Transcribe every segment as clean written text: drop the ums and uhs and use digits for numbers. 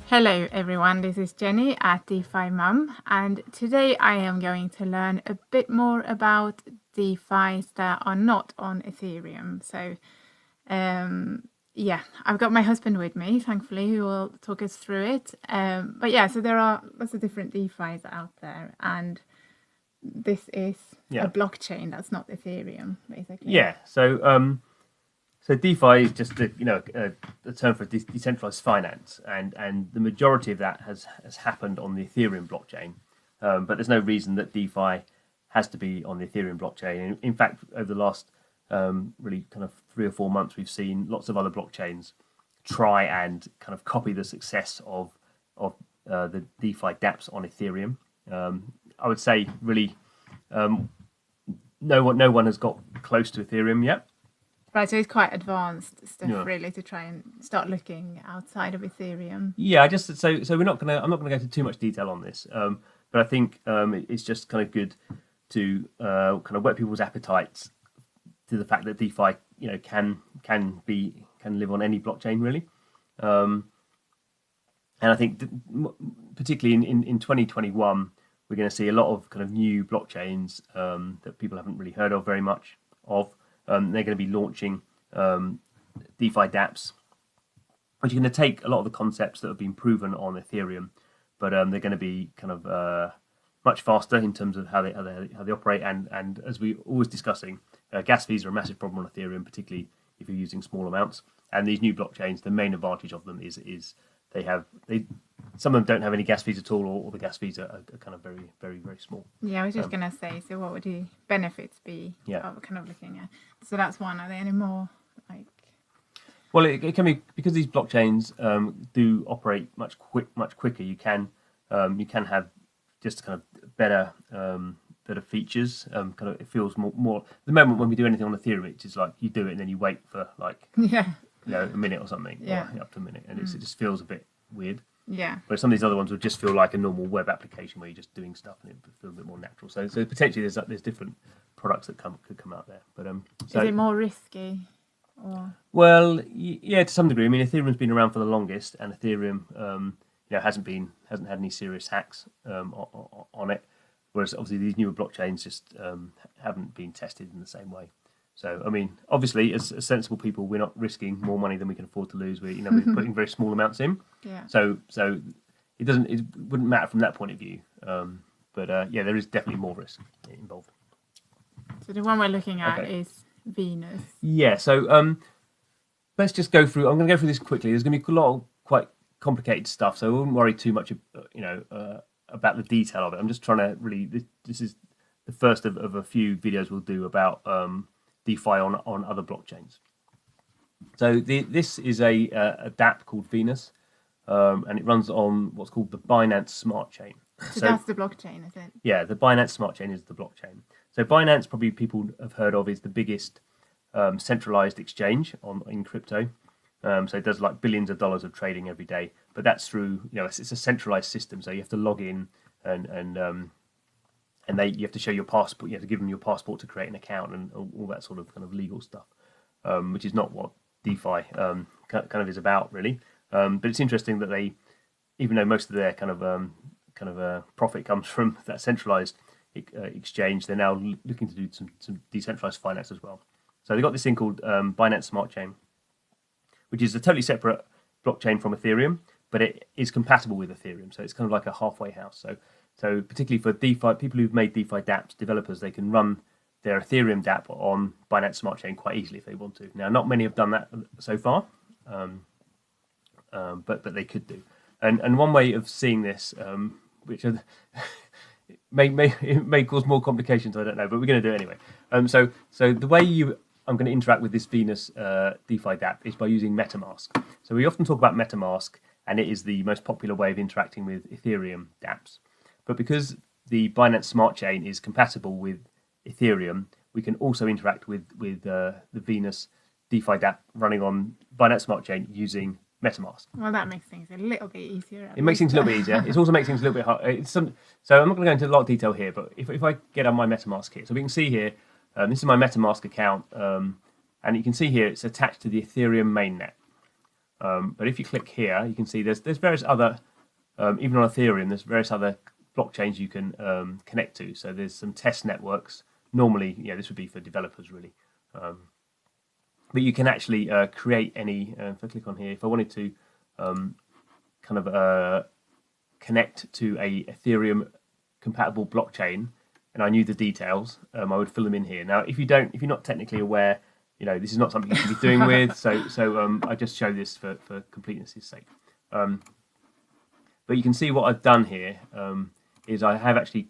Hello everyone, this is Jenny at DeFi Mum, and today I am going to learn a bit more about DeFis that are not on Ethereum. So yeah, I've got my husband with me, thankfully, who will talk us through it. But yeah, so there are lots of different DeFis out there, and this is a blockchain that's not Ethereum, basically. Yeah, so DeFi is just a term for decentralized finance, and the majority of that has happened on the Ethereum blockchain. But there's no reason that DeFi has to be on the Ethereum blockchain. In fact, over the last really kind of 3 or 4 months, we've seen lots of other blockchains try and kind of copy the success of the DeFi dApps on Ethereum. I would say really no one has got close to Ethereum yet. Right, so it's quite advanced stuff, really, to try and start looking outside of Ethereum. Yeah, so I'm not gonna go into too much detail on this, but I think it's just kind of good to kind of whet people's appetites to the fact that DeFi, can live on any blockchain really, and I think particularly in 2021 we're going to see a lot of kind of new blockchains that people haven't really heard of very much of. They're going to be launching DeFi dApps, which are going to take a lot of the concepts that have been proven on Ethereum, but they're going to be kind of much faster in terms of how they operate. And as we always discussing, gas fees are a massive problem on Ethereum, particularly if you're using small amounts. And these new blockchains, the main advantage of them is some of them don't have any gas fees at all, or the gas fees are kind of very, very, very small. Yeah, I was just going to say, so what would the benefits be of kind of looking at? So that's one. Are there any more? Well, it can be, because these blockchains do operate much quicker. You can have just kind of better features. Kind of, it feels more. The moment when we do anything on Ethereum, it's just like you do it and then you wait for a minute or something, or up to a minute, and it just feels a bit weird. Yeah. But some of these other ones would just feel like a normal web application where you're just doing stuff, and it feels a bit more natural. So potentially there's different products that could come out there. But is it more risky? Or? Well, yeah, to some degree. I mean, Ethereum's been around for the longest, and Ethereum hasn't had any serious hacks on it. Whereas obviously these newer blockchains just haven't been tested in the same way. So, I mean, obviously, as sensible people, we're not risking more money than we can afford to lose. We're putting very small amounts in. Yeah. So it wouldn't matter from that point of view. But yeah, there is definitely more risk involved. So the one we're looking at is Venus. Yeah. So let's just go through. I'm going to go through this quickly. There's going to be a lot of quite complicated stuff, so I wouldn't worry too much, about the detail of it. I'm just trying to really. This is the first of a few videos we'll do about DeFi on other blockchains. So this is a dApp called Venus, and it runs on what's called the Binance Smart Chain. So that's the blockchain, is it? Yeah, the Binance Smart Chain is the blockchain. So Binance, probably people have heard of, is the biggest centralized exchange in crypto. So it does like billions of dollars of trading every day, but that's through, it's a centralized system. So you have to log in and you have to show your passport. You have to give them your passport to create an account and all that sort of kind of legal stuff, which is not what DeFi kind of is about really. But it's interesting that they, even though most of their kind of profit comes from that centralized exchange, they're now looking to do some decentralized finance as well. So they've got this thing called Binance Smart Chain, which is a totally separate blockchain from Ethereum, but it is compatible with Ethereum. So it's kind of like a halfway house. So particularly for DeFi, people who've made DeFi dApps, developers, they can run their Ethereum dApp on Binance Smart Chain quite easily if they want to. Now, not many have done that so far, but they could do. And one way of seeing this, which it may cause more complications, I don't know, but we're going to do it anyway. So the way I'm going to interact with this Venus DeFi dApp is by using MetaMask. So we often talk about MetaMask, and it is the most popular way of interacting with Ethereum dApps. But because the Binance Smart Chain is compatible with Ethereum, we can also interact with the Venus DeFi dApp running on Binance Smart Chain using MetaMask. Well, that makes things a little bit easier. It makes things a little bit easier. It also makes things a little bit hard. So I'm not going to go into a lot of detail here, but if I get on my MetaMask here, so we can see here, this is my MetaMask account, and you can see here it's attached to the Ethereum mainnet. But if you click here, you can see there's various other, even on Ethereum, there's various other blockchains you can connect to. So there's some test networks. Normally, this would be for developers really. But you can actually create any, if I click on here, if I wanted to connect to a Ethereum compatible blockchain and I knew the details, I would fill them in here. Now, if you're not technically aware, this is not something you should be doing with. So I just show this for completeness' sake. But you can see what I've done here is I have actually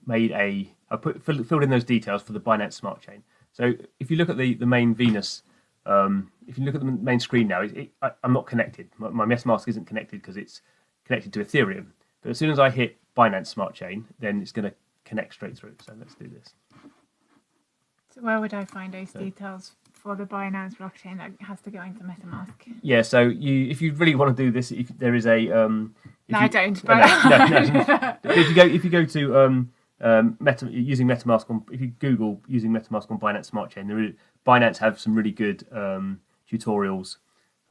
made filled in those details for the Binance Smart Chain. So if you look at the main Venus, if you look at the main screen now, I'm not connected. My MetaMask isn't connected because it's connected to Ethereum. But as soon as I hit Binance Smart Chain, then it's going to connect straight through. So let's do this. So where would I find those details for the Binance blockchain that has to go into MetaMask? Yeah, so if you really want to do this, there is a no, I don't. But no. If you go to using MetaMask if you Google using MetaMask on Binance Smart Chain, Binance have some really good tutorials,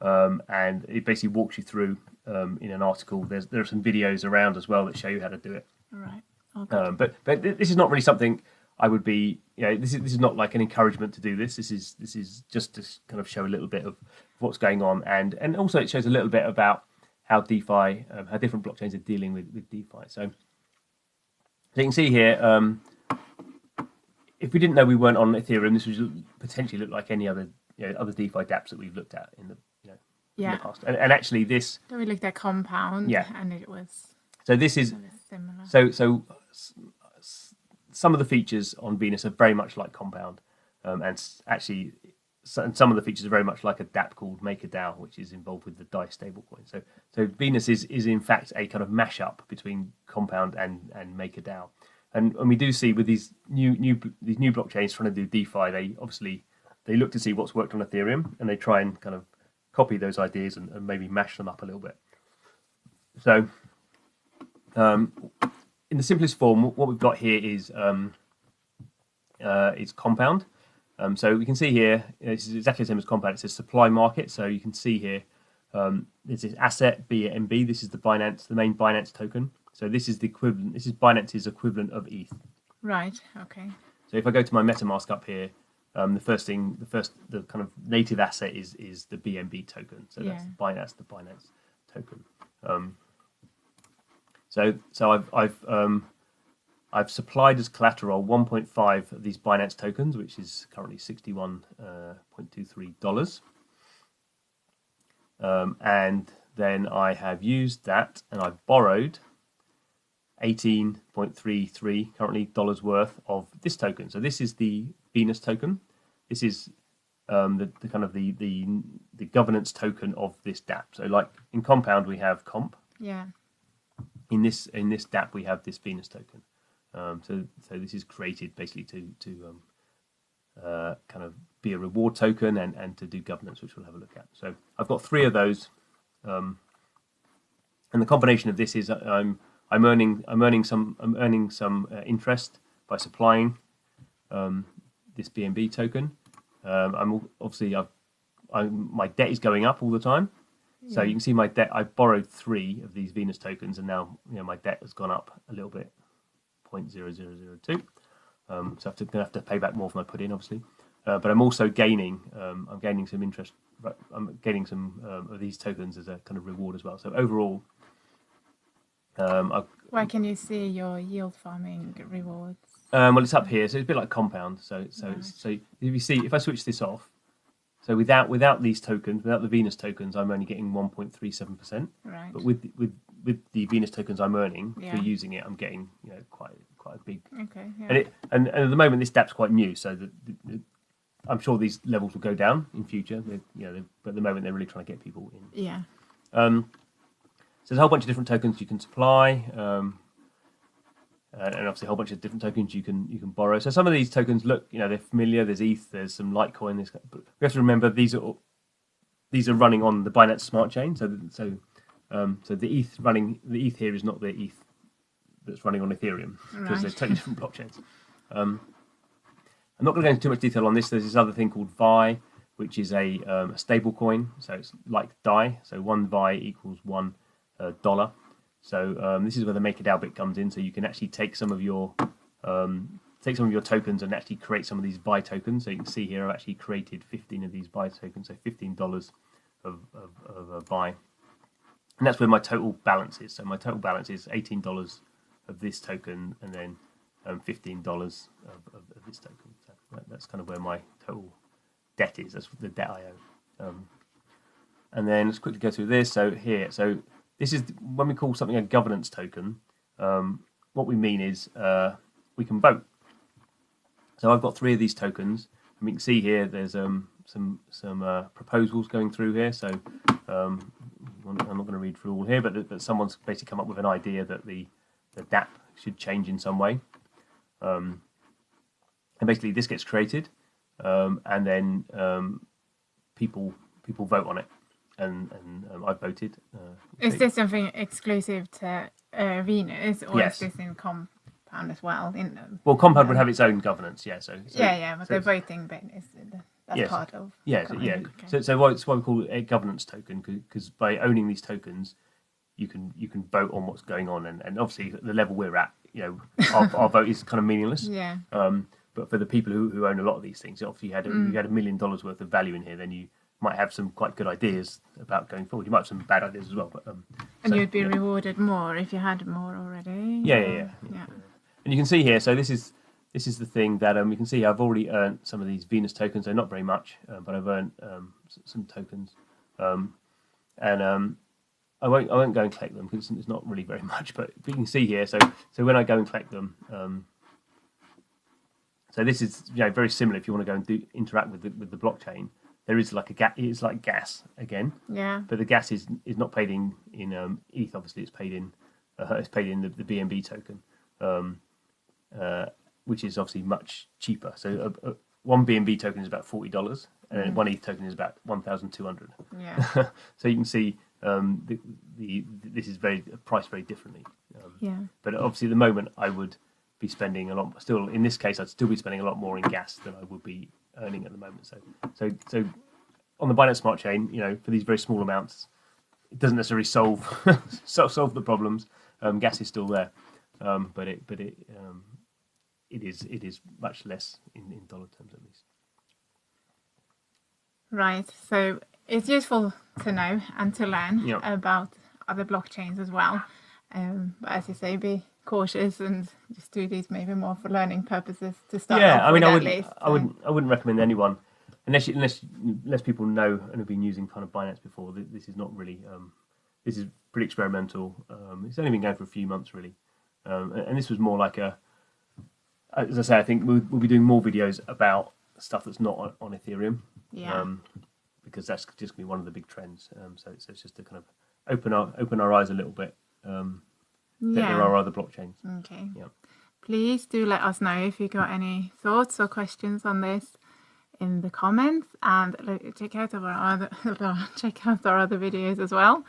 and it basically walks you through in an article. There are some videos around as well that show you how to do it. All right. Okay. But this is not really something I would be. This is not like an encouragement to do this. This is just to kind of show a little bit of what's going on, and also it shows a little bit about how DeFi, how different blockchains are dealing with DeFi. So you can see here, if we didn't know we weren't on Ethereum, this would potentially look like any other other DeFi dApps that we've looked at in the in the past. And actually, this. So we looked at Compound. Yeah. And it was. So this is similar. So some of the features on Venus are very much like Compound, and actually, some of the features are very much like a dApp called MakerDAO, which is involved with the DAI stablecoin. So Venus is in fact a kind of mashup between Compound and MakerDAO, and we do see with these new blockchains trying to do DeFi, they look to see what's worked on Ethereum and they try and kind of copy those ideas and maybe mash them up a little bit. So in the simplest form, what we've got here is Compound. So we can see here, this is exactly the same as Compound. It says supply market. So you can see here, there's this asset BNB. This is the main Binance token. So this is the equivalent. This is Binance's equivalent of ETH. Right. Okay. So if I go to my MetaMask up here, the kind of native asset is the BNB token. So that's the Binance token. So I've supplied as collateral 1.5 of these Binance tokens, which is currently $61.23. And then I have used that and I've borrowed 18.33 currently dollars worth of this token. So this is the Venus token. This is the kind of the governance token of this dApp. So like in Compound we have Comp. Yeah. In this dApp we have this Venus token. So this is created basically to kind of be a reward token and to do governance, which we'll have a look at. So I've got 3 of those, and the combination of this is I'm earning some interest by supplying this BNB token. My debt is going up all the time. So you can see my debt. I borrowed 3 of these Venus tokens, and now my debt has gone up a little bit, 0.0002. So I'm gonna have to pay back more than I put in, obviously. But I'm also gaining. I'm gaining some interest. I'm gaining some of these tokens as a kind of reward as well. So overall, where can you see your yield farming rewards? Well, it's up here, so it's a bit like Compound. So if you see, if I switch this off. So without these tokens, without the Venus tokens, I'm only getting 1.37%. Right. But with the Venus tokens I'm earning for using it, I'm getting quite a big. Okay. Yeah. And at the moment this dApp's quite new, so I'm sure these levels will go down in future. But at the moment they're really trying to get people in. Yeah. So there's a whole bunch of different tokens you can supply. And obviously a whole bunch of different tokens you can borrow. So some of these tokens look, they're familiar. There's ETH, there's some Litecoin. But we have to remember these are running on the Binance Smart Chain. So the ETH here is not the ETH that's running on Ethereum because they're totally different blockchains. I'm not going to go into too much detail on this. There's this other thing called Vi. which is a stable coin. So it's like DAI. So 1 VI equals $1. So this is where the MakerDAO bit comes in. So you can actually take some of your tokens and actually create some of these VI tokens. So you can see here I've actually created 15 of these VI tokens, so $15 of a VI. And that's where my total balance is. So my total balance is $18 of this token and then $15 of this token. So that's kind of where my total debt is. That's the debt I owe. And then let's quickly go through this. So here, so this is when we call something a governance token. What we mean is we can vote. So I've got 3 of these tokens, and we can see here there's some proposals going through here. So I'm not going to read through all here, but someone's basically come up with an idea that the DApp should change in some way. And basically this gets created, and then people vote on it, and I voted. Is this something exclusive to Venus, or Yes. is this in Compound as well? Well, Compound would have its own governance, yeah. But the voting bit that's part of. Yeah. Okay. So it's why we call it a governance token, because by owning these tokens, you can vote on what's going on, and obviously at the level we're at, our vote is kind of meaningless. Yeah. But for the people who own a lot of these things, obviously you had $1 million worth of value in here, then you might have some quite good ideas about going forward. You might have some bad ideas as well, but and you'd be rewarded more if you had more already. Yeah. And you can see here, so this is the thing that you can see I've already earned some of these Venus tokens. They're not very much, but I've earned some tokens, and I won't go and collect them because it's not really very much. But you can see here, so when I go and collect them, so this is very similar. If you want to go and interact with the blockchain, there is like it's like gas again. Yeah. But the gas is not paid in ETH. Obviously, it's paid in the BNB token. Which is obviously much cheaper. So one BNB token is about $40, and then one ETH token is about 1,200. Yeah. So you can see this is priced very differently. Yeah. But obviously, at the moment, I would be spending a lot. Still, in this case, I'd still be spending a lot more in gas than I would be earning at the moment. So on the Binance Smart Chain, for these very small amounts, it doesn't necessarily solve the problems. Gas is still there, but it is much less in dollar terms at least. Right. So it's useful to know and to learn about other blockchains as well. But as you say, be cautious and just do these maybe more for learning purposes to start. Yeah, off I mean, with I wouldn't recommend anyone unless people know and have been using kind of Binance before. This is not really. This is pretty experimental. It's only been going for a few months really, and this was more like as I say, I think we'll be doing more videos about stuff that's not on Ethereum. Yeah. Because that's just going to be one of the big trends. So it's just to kind of open our eyes a little bit. There are other blockchains. Okay. Yeah. Please do let us know if you got any thoughts or questions on this in the comments, and check out our other videos as well.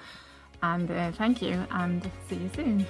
And thank you, and see you soon.